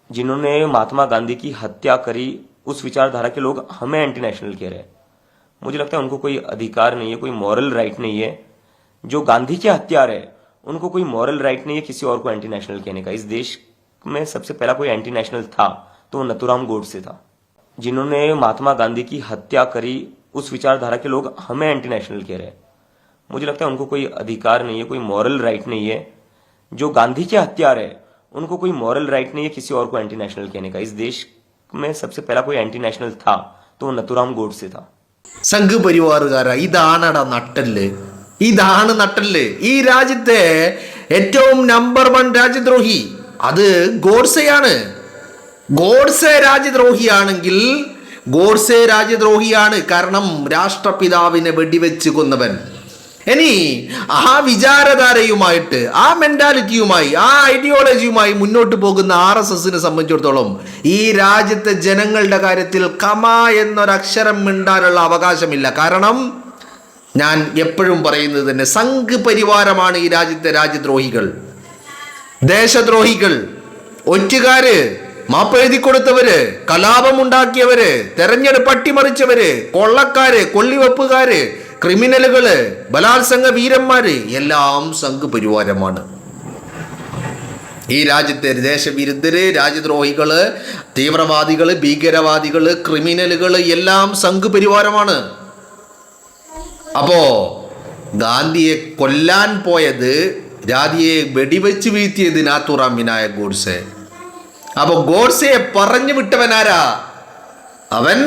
जिन्होंने महात्मा गांधी की हत्या करी उस विचारधारा के लोग हमें एंटी नेशनल कह रहे हैं। मुझे लगता है उनको कोई अधिकार नहीं है, कोई मॉरल राइट नहीं है। जो गांधी के हत्यारे है उनको कोई मॉरल राइट नहीं है किसी और को एंटी नेशनल कहने का। इस देश में सबसे पहला कोई एंटी नेशनल था तो वो नथुराम गोडसे था। जिन्होंने महात्मा गांधी की हत्या करी उस विचारधारा के लोग हमें एंटी नेशनल कह रहे हैं। मुझे लगता है उनको कोई अधिकार नहीं है, कोई मॉरल राइट नहीं है। जो गांधी के हत्यारे है उनको कोई मॉरल राइट नहीं है किसी और को एंटी नेशनल कहने का। इस देश में सबसे पहला कोई एंटी नेशनल था तो वो नथुराम गोडसे था। സംഘപരിവാറുകാര ഇതാണടാ നട്ടല്, ഇതാണ് നട്ടല്. ഈ രാജ്യത്തെ ഏറ്റവും നമ്പർ 1 രാജ്യദ്രോഹി അത് ഗോഡ്സെയാണ്. ഗോഡ്സെ രാജ്യദ്രോഹിയാണെങ്കിൽ ഗോഡ്സെ രാജ്യദ്രോഹിയാണ്. കാരണം രാഷ്ട്രപിതാവിനെ വെടിവെച്ച് കൊന്നവൻ. ഇനി ആ വിചാരധാരയുമായിട്ട്, ആ മെന്റാലിറ്റിയുമായി, ആ ഐഡിയോളജിയുമായി മുന്നോട്ട് പോകുന്ന RSSനെ സംബന്ധിച്ചിടത്തോളം ഈ രാജ്യത്തെ ജനങ്ങളുടെ കാര്യത്തിൽ കമ എന്നൊരക്ഷരം മിണ്ടാനുള്ള അവകാശമില്ല. കാരണം ഞാൻ എപ്പോഴും പറയുന്നത് തന്നെ, സംഘ് പരിവാരമാണ് ഈ രാജ്യത്തെ രാജ്യദ്രോഹികൾ, ദേശദ്രോഹികൾ, ഒറ്റുകാര്, മാപ്പെഴുതി കൊടുത്തവര്, കലാപമുണ്ടാക്കിയവര്, തെരഞ്ഞെടുപ്പ് അട്ടിമറിച്ചവര്, കൊള്ളക്കാര്, കൊള്ളിവെപ്പുകാര്, ക്രിമിനലുകള്, ബലാത്സംഗ വീരന്മാര് എല്ലാം സംഘ് പരിവാരമാണ്. ഈ രാജ്യത്തെ ദേശവിരുദ്ധര്, രാജ്യദ്രോഹികള്, തീവ്രവാദികള്, ഭീകരവാദികള്, ക്രിമിനലുകള് എല്ലാം സംഘ് പരിവാരമാണ്. അപ്പോ ഗാന്ധിയെ കൊല്ലാൻ പോയത്, രാധിയെ വെടിവെച്ച് വീഴ്ത്തിയത് നാഥുറാം വിനായക് ഗോഡ്സെ. അപ്പൊ ഗോഡ്സെയെ പറഞ്ഞു വിട്ടവനാരാ? അവൻ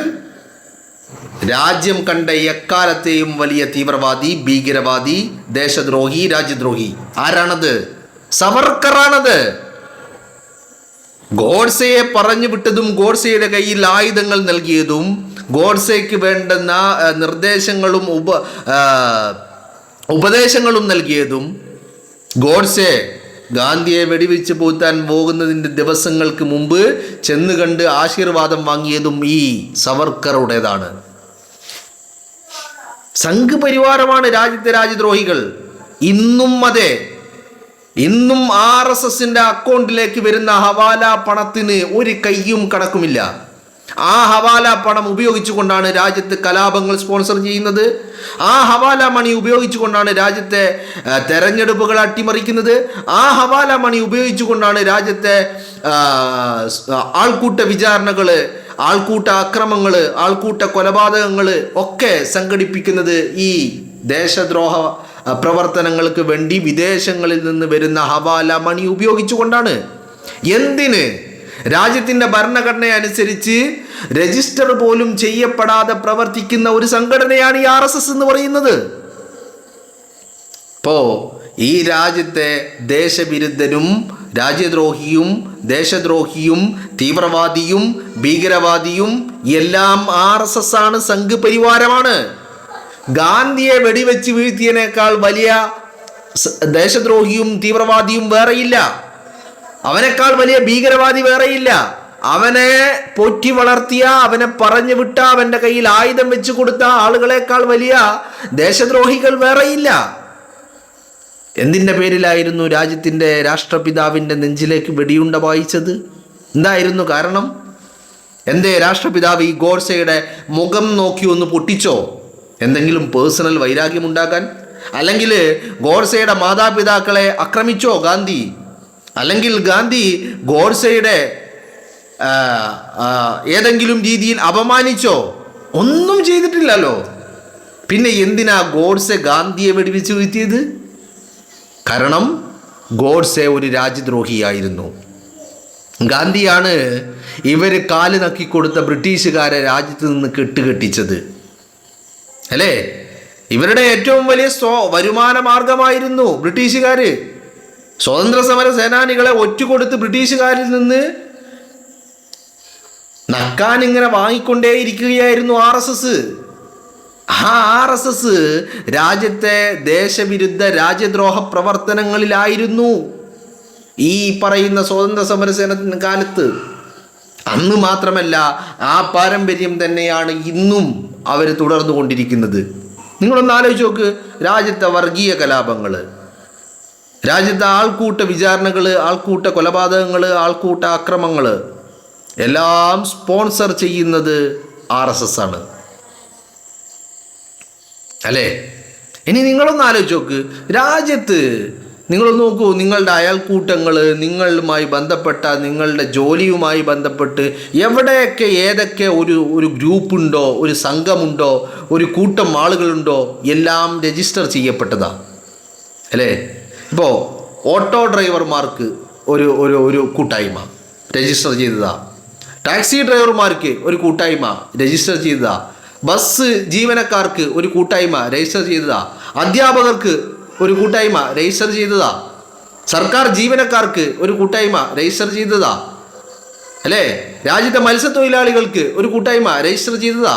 രാജ്യം കണ്ട എക്കാലത്തെയും വലിയ തീവ്രവാദി, ഭീകരവാദി, ദേശദ്രോഹി, രാജ്യദ്രോഹി. ആരാണത്? സവർക്കറാണത്. ഗോഡ്സെയെ പറഞ്ഞു വിട്ടതും ഗോഡ്സെയുടെ കയ്യിൽ ആയുധങ്ങൾ നൽകിയതും ഗോഡ്സെക്ക് വേണ്ടുന്ന നിർദ്ദേശങ്ങളും ഉപദേശങ്ങളും നൽകിയതും ഗോഡ്സെ ഗാന്ധിയെ വെടിവെച്ച് പൂത്താൻ പോകുന്നതിൻ്റെ ദിവസങ്ങൾക്ക് മുമ്പ് ചെന്ന് കണ്ട് ആശീർവാദം വാങ്ങിയതും ഈ സവർക്കറുടേതാണ്. സംഘ് പരിവാരമാണ് രാജ്യത്തെ രാജ്യദ്രോഹികൾ. ഇന്നും അതെ, ഇന്നും RSSന്റെ അക്കൗണ്ടിലേക്ക് വരുന്ന ഹവാല പണത്തിന് ഒരു കയ്യും കണക്കുമില്ല. ആ ഹവാല പണം ഉപയോഗിച്ചുകൊണ്ടാണ് രാജ്യത്ത് കലാപങ്ങൾ സ്പോൺസർ ചെയ്യുന്നത്. ആ ഹവാല മണി ഉപയോഗിച്ചുകൊണ്ടാണ് രാജ്യത്തെ തെരഞ്ഞെടുപ്പുകൾ അട്ടിമറിക്കുന്നത്. ആ ഹവാല മണി ഉപയോഗിച്ചുകൊണ്ടാണ് രാജ്യത്തെ ആൾക്കൂട്ട വിചാരണകള്, ആൾക്കൂട്ട അക്രമങ്ങള്, ആൾക്കൂട്ട കൊലപാതകങ്ങള് ഒക്കെ സംഘടിപ്പിക്കുന്നത്. ഈ ദേശദ്രോഹ പ്രവർത്തനങ്ങൾക്ക് വേണ്ടി വിദേശങ്ങളിൽ നിന്ന് വരുന്ന ഹവാല മണി ഉപയോഗിച്ചുകൊണ്ടാണ്. എന്തിന്? രാജ്യത്തിൻ്റെ ഭരണഘടന അനുസരിച്ച് രജിസ്റ്റർ പോലും ചെയ്യപ്പെടാതെ പ്രവർത്തിക്കുന്ന ഒരു സംഘടനയാണ് ഈ RSS എന്ന് പറയുന്നത്. ഇപ്പോ ഈ രാജ്യത്തെ ദേശവിരുദ്ധനും രാജ്യദ്രോഹിയും ദേശദ്രോഹിയും തീവ്രവാദിയും ഭീകരവാദിയും എല്ലാം RSS ആണ്, സംഘ് പരിവാരമാണ്. ഗാന്ധിയെ വെടിവെച്ച് വീഴ്ത്തിയതിനേക്കാൾ വലിയ ദേശദ്രോഹിയും തീവ്രവാദിയും വേറെയില്ല. അവനേക്കാൾ വലിയ ഭീകരവാദി വേറെയില്ല. അവനെ പോറ്റി വളർത്തിയ, അവനെ പറഞ്ഞു വിട്ട, അവൻ്റെ കയ്യിൽ ആയുധം വെച്ച് കൊടുത്ത ആളുകളെക്കാൾ വലിയ ദേശദ്രോഹികൾ വേറെയില്ല. എന്തിൻ്റെ പേരിലായിരുന്നു രാജ്യത്തിൻ്റെ രാഷ്ട്രപിതാവിൻ്റെ നെഞ്ചിലേക്ക് വെടിയുണ്ട പായിച്ചത്? എന്തായിരുന്നു കാരണം? എന്തേ രാഷ്ട്രപിതാവ് ഈ ഗോഡ്സെയുടെ മുഖം നോക്കി ഒന്ന് പൊട്ടിച്ചോ? എന്തെങ്കിലും പേഴ്സണൽ വൈരാഗ്യമുണ്ടാക്കാൻ? അല്ലെങ്കിൽ ഗോഡ്സെയുടെ മാതാപിതാക്കളെ ആക്രമിച്ചോ ഗാന്ധി? അല്ലെങ്കിൽ ഗാന്ധി ഗോഡ്സെയുടെ ഏതെങ്കിലും രീതിയിൽ അപമാനിച്ചോ? ഒന്നും ചെയ്തിട്ടില്ലല്ലോ. പിന്നെ എന്തിനാ ഗോഡ്സെ ഗാന്ധിയെ വെടിവെച്ച് വീഴ്ത്തിയത്? കാരണം ഗോഡ്സെ ഒരു രാജ്യദ്രോഹിയായിരുന്നു. ഗാന്ധിയാണ് ഇവർ കാല് നക്കിക്കൊടുത്ത ബ്രിട്ടീഷുകാരെ രാജ്യത്ത് നിന്ന് കെട്ടുകെട്ടിച്ചത് അല്ലേ? ഇവരുടെ ഏറ്റവും വലിയ വരുമാന മാർഗമായിരുന്നു ബ്രിട്ടീഷുകാർ. സ്വാതന്ത്ര്യ സമര സേനാനികളെ ഒറ്റുകൊടുത്ത് ബ്രിട്ടീഷുകാരിൽ നിന്ന് നക്കാൻ ഇങ്ങനെ വാങ്ങിക്കൊണ്ടേയിരിക്കുകയായിരുന്നു RSS. ആ RSS രാജ്യത്തെ ദേശവിരുദ്ധ രാജ്യദ്രോഹ പ്രവർത്തനങ്ങളിലായിരുന്നു ഈ പറയുന്ന സ്വാതന്ത്ര്യ സമരസേന കാലത്ത്. അന്ന് മാത്രമല്ല, ആ പാരമ്പര്യം തന്നെയാണ് ഇന്നും അവർ തുടർന്നു കൊണ്ടിരിക്കുന്നത്. നിങ്ങളൊന്ന് ആലോചിച്ച് നോക്ക്. രാജ്യത്തെ വർഗീയ കലാപങ്ങൾ, രാജ്യത്തെ ആൾക്കൂട്ട വിചാരണകൾ, ആൾക്കൂട്ട കൊലപാതകങ്ങൾ, ആൾക്കൂട്ട അക്രമങ്ങൾ എല്ലാം സ്പോൺസർ ചെയ്യുന്നത് RSS ആണ്, അല്ലേ? ഇനി നിങ്ങളൊന്ന് ആലോചിച്ച് നോക്ക്, രാജ്യത്ത് നിങ്ങളൊന്ന് നോക്കൂ, നിങ്ങളുടെ അയൽക്കൂട്ടങ്ങൾ, നിങ്ങളുമായി ബന്ധപ്പെട്ട നിങ്ങളുടെ ജോലിയുമായി ബന്ധപ്പെട്ട് എവിടെയൊക്കെ ഏതൊക്കെ ഒരു ഗ്രൂപ്പുണ്ടോ, ഒരു സംഘമുണ്ടോ, ഒരു കൂട്ടം ആളുകളുണ്ടോ, എല്ലാം രജിസ്റ്റർ ചെയ്യപ്പെട്ടതാണ്, അല്ലേ? ഇപ്പോൾ ഓട്ടോ ഡ്രൈവർമാർക്ക് ഒരു കൂട്ടായ്മ രജിസ്റ്റർ ചെയ്തതാ, ടാക്സി ഡ്രൈവർമാർക്ക് ഒരു കൂട്ടായ്മ രജിസ്റ്റർ ചെയ്തതാ, ബസ് ജീവനക്കാർക്ക് ഒരു കൂട്ടായ്മ രജിസ്റ്റർ ചെയ്തതാ, അധ്യാപകർക്ക് ഒരു കൂട്ടായ്മ രജിസ്റ്റർ ചെയ്തതാ, സർക്കാർ ജീവനക്കാർക്ക് ഒരു കൂട്ടായ്മ രജിസ്റ്റർ ചെയ്തതാ, അല്ലേ? രാജ്യത്തെ മത്സ്യത്തൊഴിലാളികൾക്ക് ഒരു കൂട്ടായ്മ രജിസ്റ്റർ ചെയ്തതാ,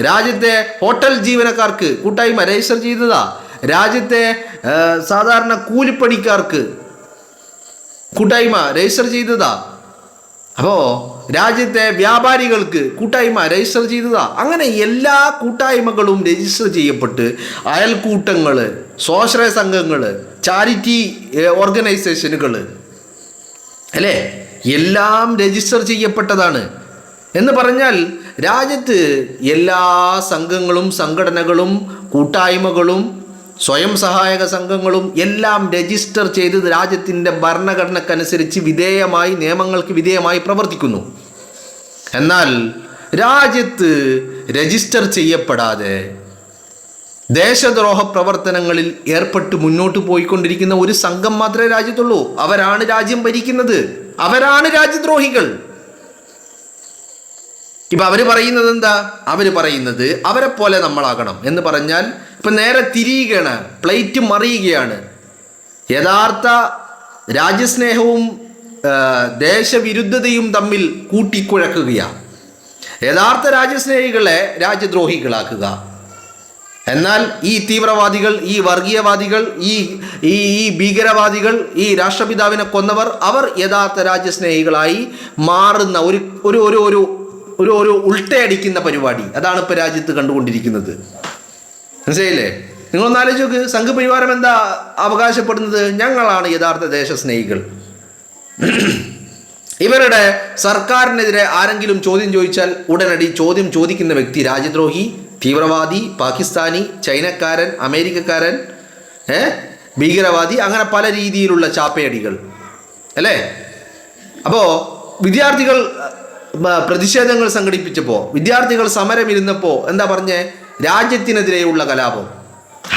രാജ്യത്തെ ഹോട്ടൽ ജീവനക്കാർക്ക് കൂട്ടായ്മ രജിസ്റ്റർ ചെയ്തതാ, രാജ്യത്തെ സാധാരണ കൂലിപ്പണിക്കാർക്ക് കൂട്ടായ്മ രജിസ്റ്റർ ചെയ്തതാ, അപ്പോൾ രാജ്യത്തെ വ്യാപാരികൾക്ക് കൂട്ടായ്മ രജിസ്റ്റർ ചെയ്തതാ. അങ്ങനെ എല്ലാ കൂട്ടായ്മകളും രജിസ്റ്റർ ചെയ്യപ്പെട്ട് അയൽക്കൂട്ടങ്ങൾ, സ്വാശ്രയ സംഘങ്ങൾ, ചാരിറ്റി ഓർഗനൈസേഷനുകൾ, അല്ലേ, എല്ലാം രജിസ്റ്റർ ചെയ്യപ്പെട്ടതാണ്. എന്ന് പറഞ്ഞാൽ രാജ്യത്ത് എല്ലാ സംഘങ്ങളും സംഘടനകളും കൂട്ടായ്മകളും സ്വയം സഹായക സംഘങ്ങളും എല്ലാം രജിസ്റ്റർ ചെയ്ത് രാജ്യത്തിൻ്റെ ഭരണഘടനക്കനുസരിച്ച് വിധേയമായി, നിയമങ്ങൾക്ക് വിധേയമായി പ്രവർത്തിക്കുന്നു. എന്നാൽ രാജ്യത്ത് രജിസ്റ്റർ ചെയ്യപ്പെടാതെ ദേശദ്രോഹ പ്രവർത്തനങ്ങളിൽ ഏർപ്പെട്ട് മുന്നോട്ട് പോയിക്കൊണ്ടിരിക്കുന്ന ഒരു സംഘം മാത്രമേ രാജ്യത്തുള്ളൂ. അവരാണ് രാജ്യം ഭരിക്കുന്നത്, അവരാണ് രാജ്യദ്രോഹികൾ. ഇപ്പം അവർ പറയുന്നത് എന്താ? അവർ പറയുന്നത് അവരെ പോലെ നമ്മളാകണം എന്ന് പറഞ്ഞാൽ ഇപ്പം നേരെ തിരിയുകയാണ്, പ്ലേറ്റ് മറിയുകയാണ്. യഥാർത്ഥ രാജ്യസ്നേഹവും ദേശവിരുദ്ധതയും തമ്മിൽ കൂട്ടിക്കുഴക്കുകയാണ്. യഥാർത്ഥ രാജ്യസ്നേഹികളെ രാജ്യദ്രോഹികളാക്കുക. എന്നാൽ ഈ തീവ്രവാദികൾ, ഈ വർഗീയവാദികൾ, ഈ ഭീകരവാദികൾ, ഈ രാഷ്ട്രപിതാവിനെ കൊന്നവർ, അവർ യഥാർത്ഥ രാജ്യസ്നേഹികളായി മാറുന്ന ഒരു ഉൾട്ടയടിക്കുന്ന പരിപാടി, അതാണ് ഇപ്പോൾ രാജ്യത്ത് കണ്ടുകൊണ്ടിരിക്കുന്നത്. മനസ്സിലായില്ലേ? നിങ്ങളൊന്ന് ആലോചിച്ച് നോക്ക്, സംഘപരിവാരം എന്താ അവകാശപ്പെടുന്നത്? ഞങ്ങളാണ് യഥാർത്ഥ ദേശസ്നേഹികൾ. ഇവരുടെ സർക്കാരിനെതിരെ ആരെങ്കിലും ചോദ്യം ചോദിച്ചാൽ ഉടനടി ചോദ്യം ചോദിക്കുന്ന വ്യക്തി രാജ്യദ്രോഹി, തീവ്രവാദി, പാകിസ്ഥാനി, ചൈനക്കാരൻ, അമേരിക്കക്കാരൻ, ഭീകരവാദി, അങ്ങനെ പല രീതിയിലുള്ള ചാപ്പയടികൾ, അല്ലേ? അപ്പോൾ വിദ്യാർത്ഥികൾ പ്രതിഷേധങ്ങൾ സംഘടിപ്പിച്ചപ്പോൾ, വിദ്യാർത്ഥികൾ സമരം ഇരുന്നപ്പോൾ എന്താ പറഞ്ഞേ? രാജ്യത്തിനെതിരെയുള്ള കലാപം.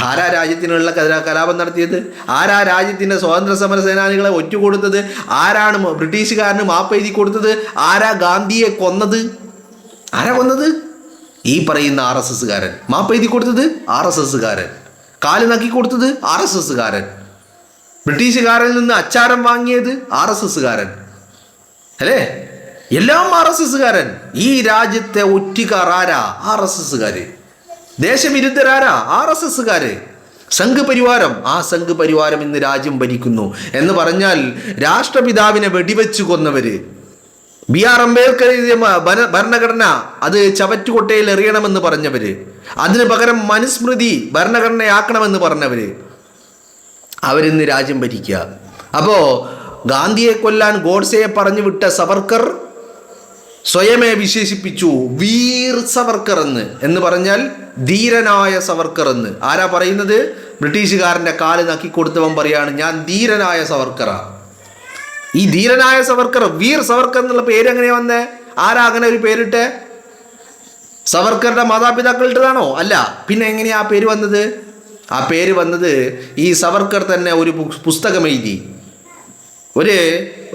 ആരാ രാജ്യത്തിനുള്ള കലാപം നടത്തിയത്? ആരാ രാജ്യത്തിൻ്റെ സ്വാതന്ത്ര്യ സമര സേനാനികളെ ഒറ്റുകൊടുത്തത്? ആരാണ് ബ്രിട്ടീഷുകാരന് മാപ്പ് എഴുതി കൊടുത്തത്? ആരാ ഗാന്ധിയെ കൊന്നത്? ആരാ കൊന്നത്? ഈ പറയുന്ന RSSകാരൻ. മാപ്പ് എഴുതി കൊടുത്തത് RSSകാരൻ. കാല് നക്കി കൊടുത്തത് RSSകാരൻ. ബ്രിട്ടീഷുകാരിൽ നിന്ന് അച്ചാരം വാങ്ങിയത് RSSകാരൻ, അല്ലേ? എല്ലാം RSSകാരൻ. ഈ രാജ്യത്തെ ഒറ്റുകാർ ആരാ? RSSകാര്. ദേശവിരുദ്ധരാരാ? RSSകാര്. സംഘപരിവാരം. ആ സംഘപരിവാരം ഇന്ന് രാജ്യം ഭരിക്കുന്നു എന്ന് പറഞ്ഞാൽ രാഷ്ട്രപിതാവിനെ വെടിവെച്ചു കൊന്നവര്, BR അംബേദ്കർ ഭരണഘടന അത് ചവറ്റുകൊട്ടയിൽ എറിയണമെന്ന് പറഞ്ഞവര്, അതിന് പകരം മനുസ്മൃതി ഭരണഘടനയാക്കണമെന്ന് പറഞ്ഞവര്, അവരിന്ന് രാജ്യം ഭരിക്കുക. അപ്പോൾ ഗാന്ധിയെ കൊല്ലാൻ ഗോഡ്സെയെ പറഞ്ഞു വിട്ട സവർക്കർ സ്വയമേ വിശേഷിപ്പിച്ചു വീർ സവർക്കർ എന്ന് പറഞ്ഞാൽ ധീരനായ സവർക്കർ എന്ന്. ആരാ പറയുന്നത്? ബ്രിട്ടീഷുകാരൻ്റെ കാല് നക്കി കൊടുത്തവൻ പറയാണ്, ഞാൻ ധീരനായ സവർക്കറാ. ഈ ധീരനായ സവർക്കർ, വീർ സവർക്കർ എന്നുള്ള പേര് എങ്ങനെയാ വന്നേ? ആരാ അങ്ങനെ ഒരു പേരിട്ട്? സവർക്കറുടെ മാതാപിതാക്കൾ ഇട്ടതാണോ? അല്ല. പിന്നെ എങ്ങനെയാ ആ പേര് വന്നത്? ആ പേര് വന്നത് ഈ സവർക്കർ തന്നെ ഒരു പുസ്തകം എഴുതി,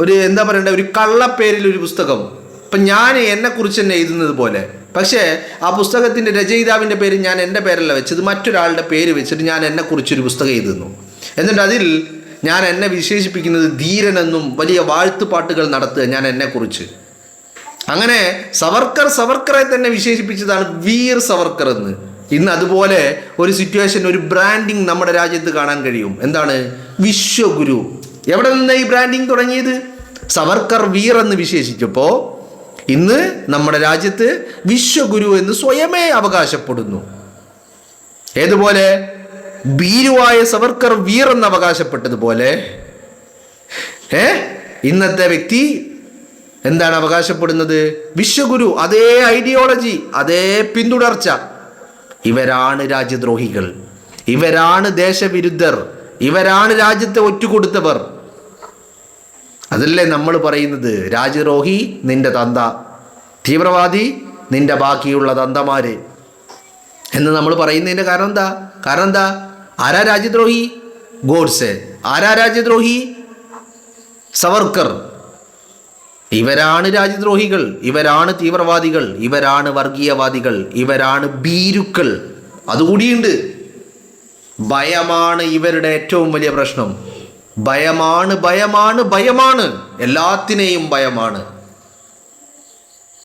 ഒരു എന്താ പറയണ്ടേ, ഒരു കള്ളപ്പേരിൽ ഒരു പുസ്തകം. ഇപ്പം ഞാൻ എന്നെക്കുറിച്ച് തന്നെ എഴുതുന്നത് പോലെ, പക്ഷേ ആ പുസ്തകത്തിൻ്റെ രചയിതാവിൻ്റെ പേര് ഞാൻ എൻ്റെ പേരല്ല വെച്ചത്, മറ്റൊരാളുടെ പേര് വെച്ചിട്ട് ഞാൻ എന്നെക്കുറിച്ചൊരു പുസ്തകം എഴുതുന്നു. എന്നിട്ട് അതിൽ ഞാൻ എന്നെ വിശേഷിപ്പിക്കുന്നത് ധീരനെന്നും വലിയ വാഴ്ത്തുപാട്ടുകൾ നടത്തുക ഞാൻ എന്നെക്കുറിച്ച്. അങ്ങനെ സവർക്കറെ തന്നെ വിശേഷിപ്പിച്ചതാണ് വീർ സവർക്കർ എന്ന്. ഇന്ന് അതുപോലെ ഒരു സിറ്റുവേഷൻ, ഒരു ബ്രാൻഡിങ് നമ്മുടെ രാജ്യത്ത് കാണാൻ കഴിയും. എന്താണ്? വിശ്വഗുരു. എവിടെ നിന്ന് ഈ ബ്രാൻഡിങ് തുടങ്ങിയത്? സവർക്കർ വീർ എന്ന് വിശേഷിച്ചപ്പോൾ ഇന്ന് നമ്മുടെ രാജ്യത്ത് വിശ്വഗുരു എന്ന് സ്വയമേ അവകാശപ്പെടുന്നു. ഏതുപോലെ? ഭീരുവായ സവർക്കർ വീർ എന്ന് അവകാശപ്പെട്ടതുപോലെ ഇന്നത്തെ വ്യക്തി എന്താണ് അവകാശപ്പെടുന്നത്? വിശ്വഗുരു. അതേ ഐഡിയോളജി, അതേ പിന്തുടർച്ച. ഇവരാണ് രാജ്യദ്രോഹികൾ, ഇവരാണ് ദേശവിരുദ്ധർ, ഇവരാണ് രാജ്യത്തെ ഒറ്റുകൊടുത്തവർ. അതല്ലേ നമ്മൾ പറയുന്നത്, രാജ്യദ്രോഹി നിന്റെ തന്ത, തീവ്രവാദി നിന്റെ ബാക്കിയുള്ള തന്തമാര് എന്ന് നമ്മൾ പറയുന്നതിൻ്റെ കാരണം എന്താ? ആരാ രാജ്യദ്രോഹി? ഗോഡ്സെ. ആരാ രാജ്യദ്രോഹി? സവർക്കർ. ഇവരാണ് രാജ്യദ്രോഹികൾ, ഇവരാണ് തീവ്രവാദികൾ, ഇവരാണ് വർഗീയവാദികൾ, ഇവരാണ് ഭീരുക്കൾ. അതുകൂടിയുണ്ട്. ഭയമാണ് ഇവരുടെ ഏറ്റവും വലിയ പ്രശ്നം. ഭയമാണ്, ഭയമാണ്, ഭയമാണ്. എല്ലാത്തിനെയും ഭയമാണ്.